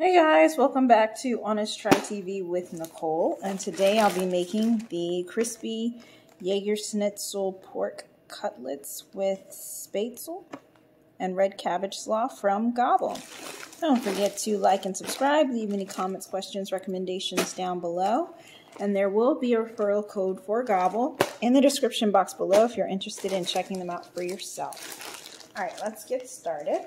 Hey guys, welcome back to Honest Try TV with Nicole, and today I'll be making the crispy Jagerschnitzel pork cutlets with Spaetzle and red cabbage slaw from Gobble. Don't forget to like and subscribe, leave any comments, questions, recommendations down below, and there will be a referral code for Gobble in the description box below if you're interested in checking them out for yourself. Alright, let's get started.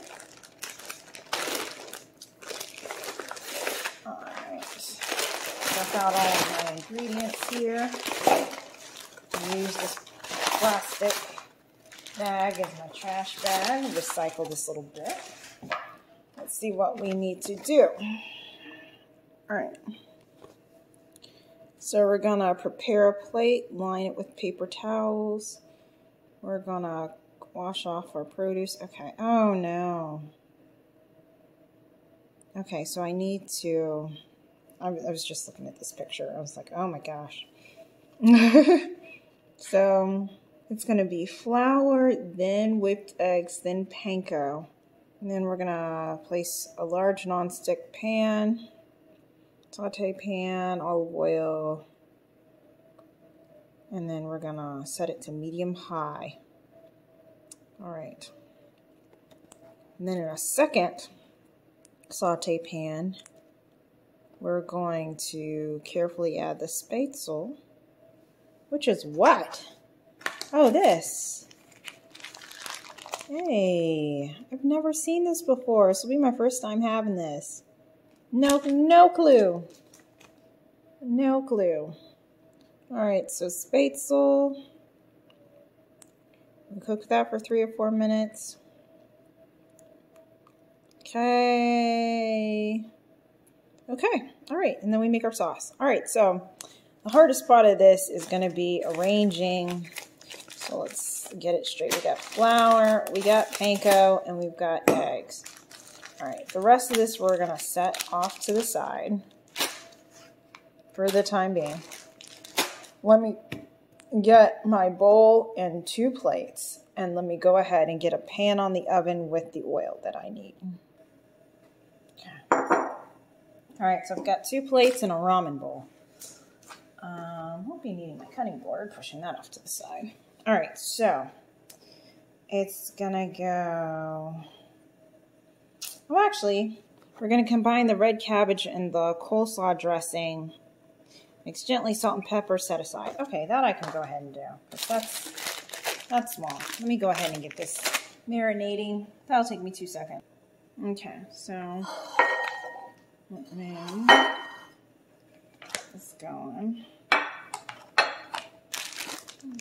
Check out all of my ingredients here. I use this plastic bag as my trash bag. Recycle this little bit. Let's see what we need to do. Alright. So we're going to prepare a plate, line it with paper towels. We're going to wash off our produce. Okay. Oh no. Okay, so I need to... I was just looking at this picture. I was like, oh my gosh. So it's going to be flour, then whipped eggs, then panko. And then we're going to place a large nonstick pan, saute pan, olive oil. And then we're going to set it to medium high. All right. And then in a second saute pan, we're going to carefully add the Spaetzle, which is what? Oh, this. Hey, I've never seen this before. This will be my first time having this. No clue. No clue. All right, so Spaetzle. We cook that for 3 or 4 minutes. Okay. Okay, all right, and then we make our sauce. All right, so the hardest part of this is going to be arranging. So let's get it straight. We got flour, we got panko, and we've got eggs. All right, the rest of this we're going to set off to the side for the time being. Let me get my bowl and 2 plates, and let me go ahead and get a pan on the oven with the oil that I need. Alright, so I've got 2 plates and a ramen bowl. Won't be needing my cutting board, pushing that off to the side. Alright, so it's gonna go... Well, actually, we're gonna combine the red cabbage and the coleslaw dressing. Mix gently, salt and pepper, set aside. Okay, that I can go ahead and do, because that's small. Let me go ahead and get this marinating. That'll take me 2 seconds. Okay, so... And then it's going.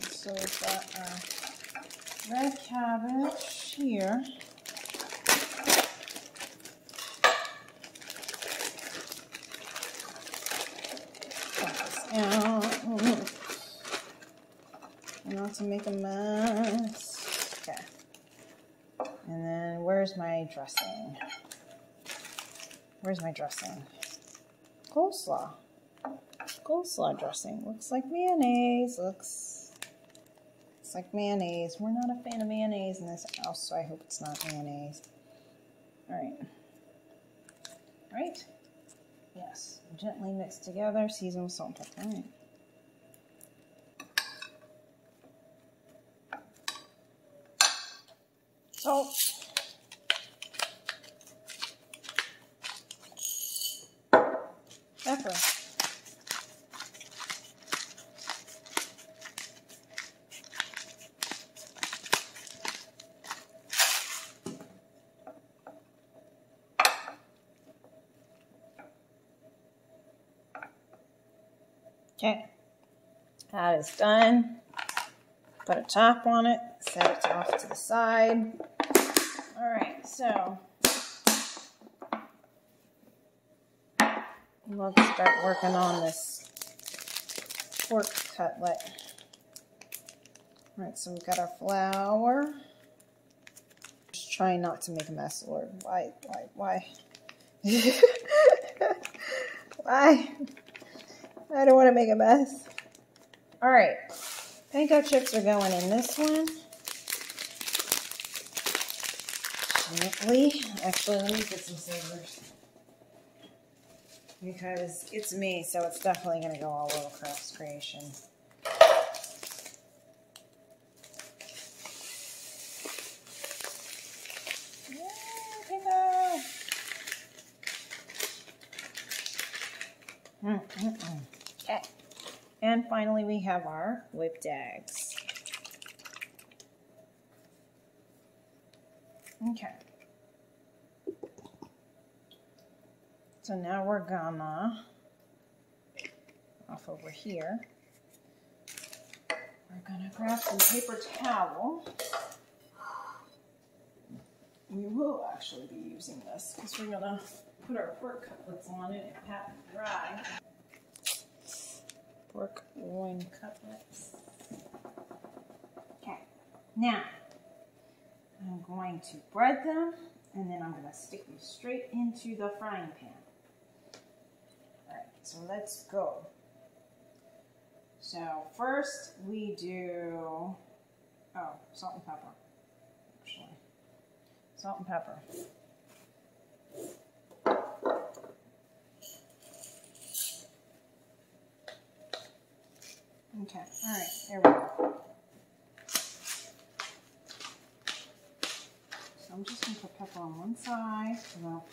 So we've got our red cabbage here. Cut this out. Not to make a mess. Okay. And then where's my dressing? Where's my dressing? Coleslaw. Coleslaw dressing. Looks like mayonnaise. Looks like mayonnaise. We're not a fan of mayonnaise in this house, so I hope it's not mayonnaise. Alright. Right? Yes. Gently mix together. Season with salt and pepper. Alright. Salt. Pepper. Okay, that is done. Put a top on it, set it off to the side. All right, so let's start working on this pork cutlet. All right, so we've got our flour. Just trying not to make a mess, Lord. Why? Why? I don't want to make a mess. All right, panko chips are going in this one. Gently. Actually, let me get some scissors. because it's me, so it's definitely going to go all over Craft's Creation. Okay. And finally we have our whipped eggs. Okay. So now we're gonna, off over here, we're gonna grab some paper towel. We will actually be using this because we're gonna put our pork cutlets on it and pat it dry. Pork loin cutlets. Okay, now I'm going to bread them and then I'm going to stick them straight into the frying pan. Alright, so let's go. So first we do, salt and pepper, actually. Salt and pepper. Okay, all right, there we go. So I'm just going to put pepper on one side without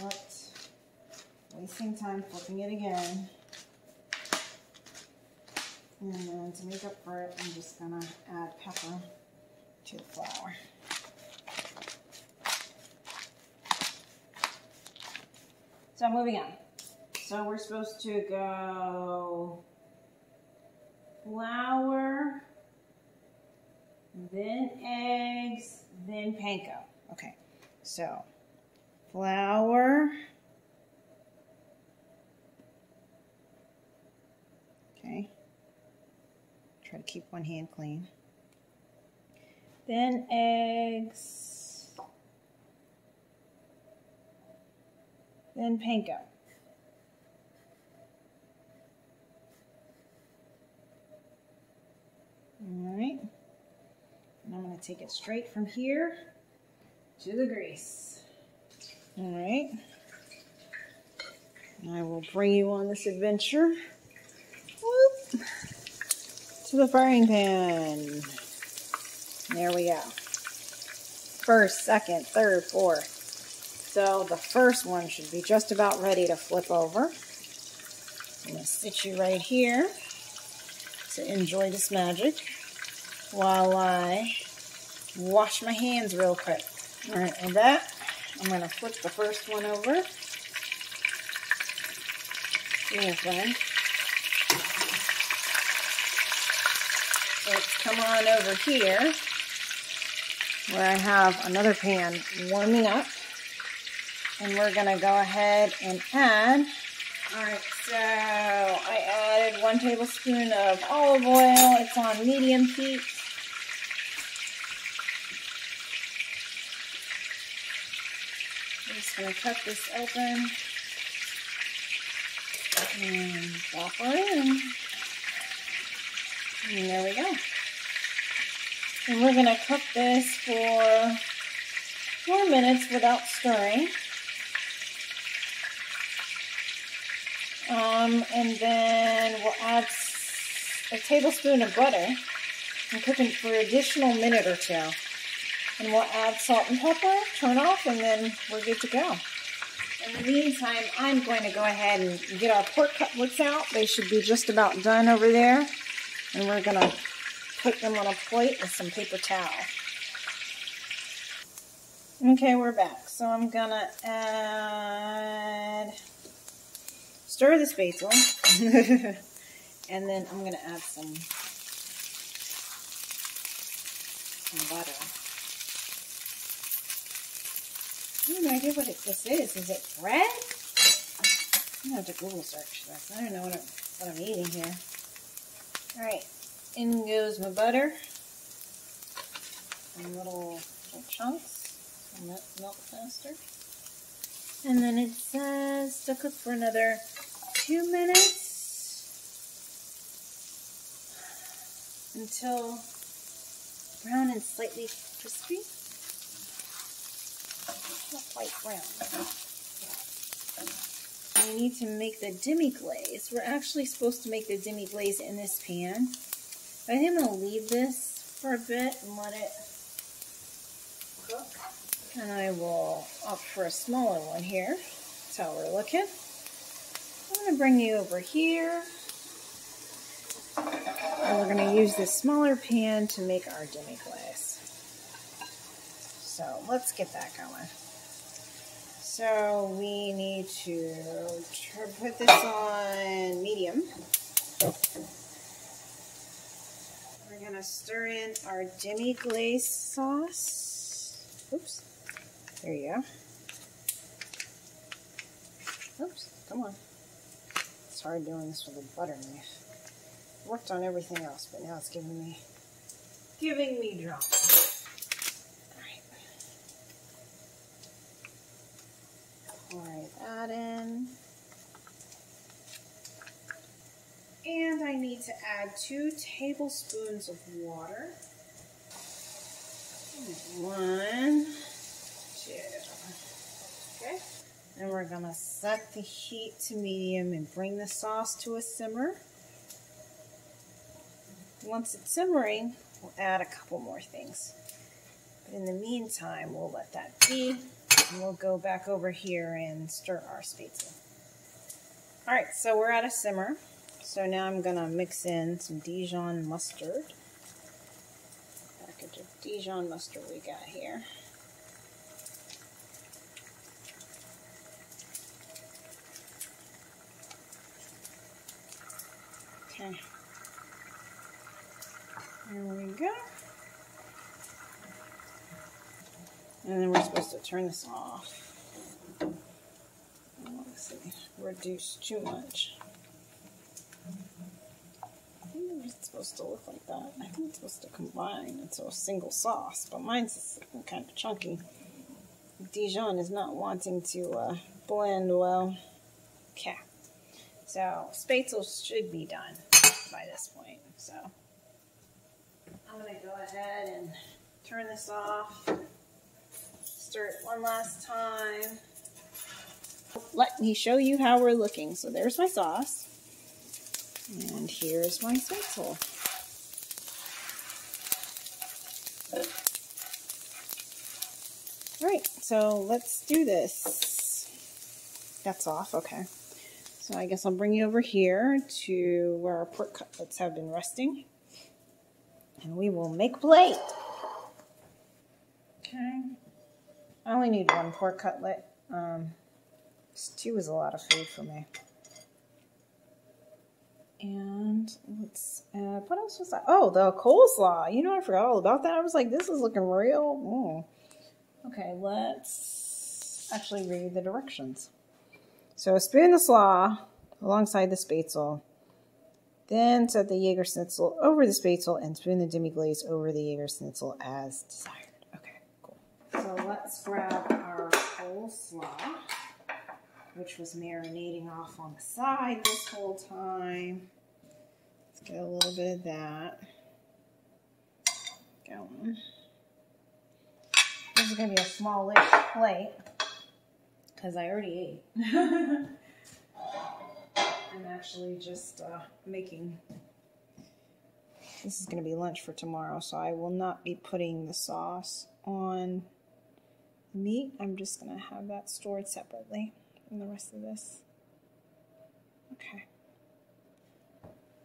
wasting time flipping it again. And then to make up for it, I'm just going to add pepper to the flour. So moving on. So we're supposed to go flour, then eggs, then panko. Okay, so flour. Okay, try to keep one hand clean. Then eggs, then panko. Alright, and I'm going to take it straight from here to the grease. Alright, and I will bring you on this adventure. Whoop, to the frying pan. There we go. First, second, third, fourth. So the first one should be just about ready to flip over. I'm going to sit you right here to enjoy this magic while I wash my hands real quick. Alright, with that, I'm going to flip the first one over. Okay. Let's come on over here where I have another pan warming up. And we're going to go ahead and add. Alright, so I added 1 tablespoon of olive oil. It's on medium heat. I'm just going to cut this open and drop her in. And there we go. And we're going to cook this for 4 minutes without stirring. And then we'll add a tablespoon of butter and cook it for an additional minute or 2. And we'll add salt and pepper, turn off, and then we're good to go. In the meantime, I'm going to go ahead and get our pork cutlets out. They should be just about done over there. And we're going to put them on a plate with some paper towel. Okay, we're back. So I'm going to add, stir the Spaetzle, and then I'm going to add some butter. I have no idea what this is. Is it bread? I'm going to have to Google search this. I don't know what I'm eating here. Alright, in goes my butter. Some little chunks. And that melt faster. And then it says to cook for another 2 minutes until brown and slightly crispy. Not quite brown. we need to make the demi-glaze. We're actually supposed to make the demi-glaze in this pan. But I think I'm going to leave this for a bit and let it cook. And I will opt for a smaller one here. That's how we're looking. I'm going to bring you over here. And we're going to use this smaller pan to make our demi-glaze. So let's get that going. So we need to put this on medium. We're going to stir in our demi-glaze sauce. Oops. There you go. Oops. Come on. It's hard doing this with a butter knife. Worked on everything else, but now it's giving me drama. Alright. Pour that in. And I need to add 2 tablespoons of water. 1, 2. Okay. And we're going to set the heat to medium and bring the sauce to a simmer. Once it's simmering, we'll add a couple more things. But in the meantime, we'll let that be, and we'll go back over here and stir our Spaetzle. Alright, so we're at a simmer. So now I'm going to mix in some Dijon mustard. Package of Dijon mustard we got here. Okay. There we go. And then we're supposed to turn this off. Let's see, reduce too much. I think it's supposed to look like that. I think it's supposed to combine into a single sauce, but mine's kind of chunky. Dijon is not wanting to blend well. Okay. So, Spaetzle should be done by this point. So, I'm going to go ahead and turn this off. Stir it one last time. Let me show you how we're looking. So, there's my sauce. And here's my Spaetzle. Alright, so let's do this. That's off, okay. So I guess I'll bring you over here to where our pork cutlets have been resting. And we will make plate. Okay. I only need 1 pork cutlet. 2 is a lot of food for me. And let's add, what else was that? Oh, the coleslaw. You know, I forgot all about that. I was like, this is looking real. Okay, let's actually read the directions. So spoon the slaw alongside the Spaetzle. Then set the Jagerschnitzel over the Spaetzle and spoon the demi-glaze over the Jagerschnitzel as desired. Okay, cool. So let's grab our coleslaw, which was marinating off on the side this whole time. Let's get a little bit of that going. This is going to be a smallish plate because I already ate. I'm actually just making, this is going to be lunch for tomorrow, so I will not be putting the sauce on the meat. I'm just going to have that stored separately from the rest of this. Okay.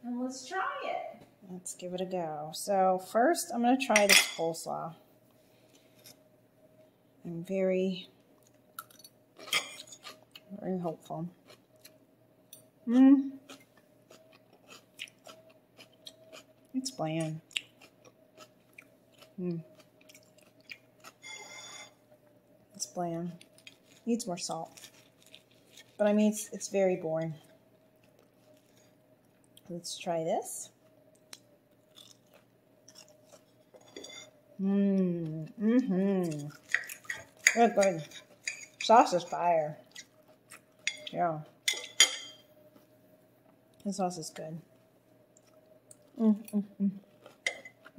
And let's try it. Let's give it a go. So first I'm going to try this coleslaw. I'm very hopeful. It's bland. It's bland. Needs more salt. But I mean, it's very boring. Let's try this. Good, good. Sauce is fire. Yeah. The sauce is good.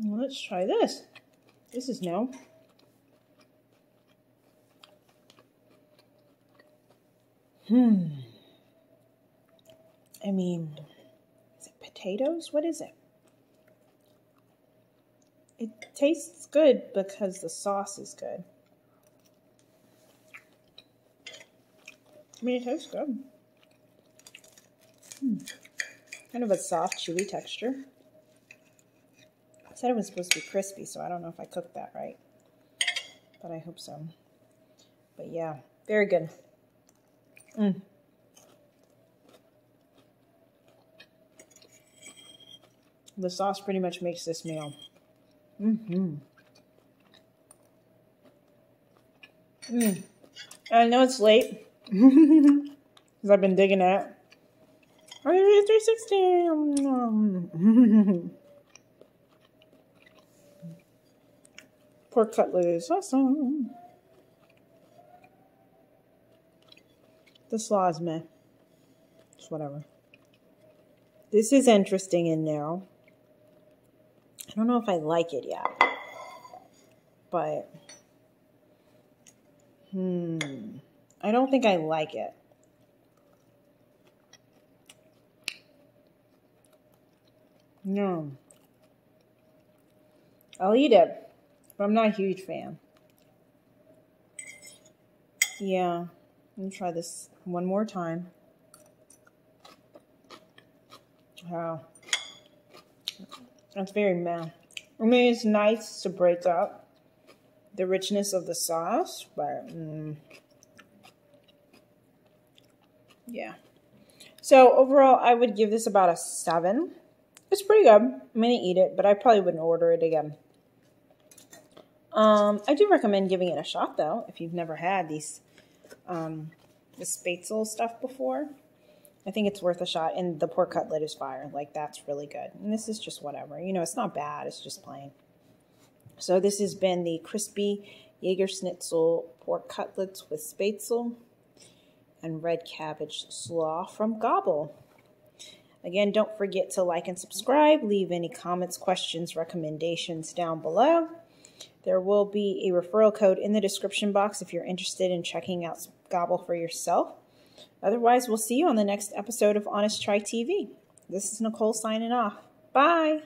Let's try this. This is new. I mean, is it potatoes? What is it? It tastes good because the sauce is good. I mean, it tastes good. Kind of a soft, chewy texture. I said it was supposed to be crispy, so I don't know if I cooked that right. But I hope so. But yeah, very good. The sauce pretty much makes this meal. I know it's late because I've been digging at it. 360. Pork cutlets, awesome. The slaw is meh. Just whatever. This is interesting in there. I don't know if I like it yet, but I don't think I like it. No. I'll eat it, but I'm not a huge fan. Yeah, let me try this one more time. Wow. That's very meh. I mean, it's nice to break up the richness of the sauce, but yeah. So overall, I would give this about a 7. It's pretty good. I'm gonna eat it, but I probably wouldn't order it again. I do recommend giving it a shot though, if you've never had these the Spaetzle stuff before. I think it's worth a shot, and the pork cutlet is fire. Like, that's really good. And this is just whatever. You know, it's not bad. It's just plain. So this has been the crispy Jagerschnitzel pork cutlets with Spaetzle and red cabbage slaw from Gobble. Again, don't forget to like and subscribe. Leave any comments, questions, recommendations down below. There will be a referral code in the description box if you're interested in checking out Gobble for yourself. Otherwise, we'll see you on the next episode of Honest Try TV. This is Nicole signing off. Bye!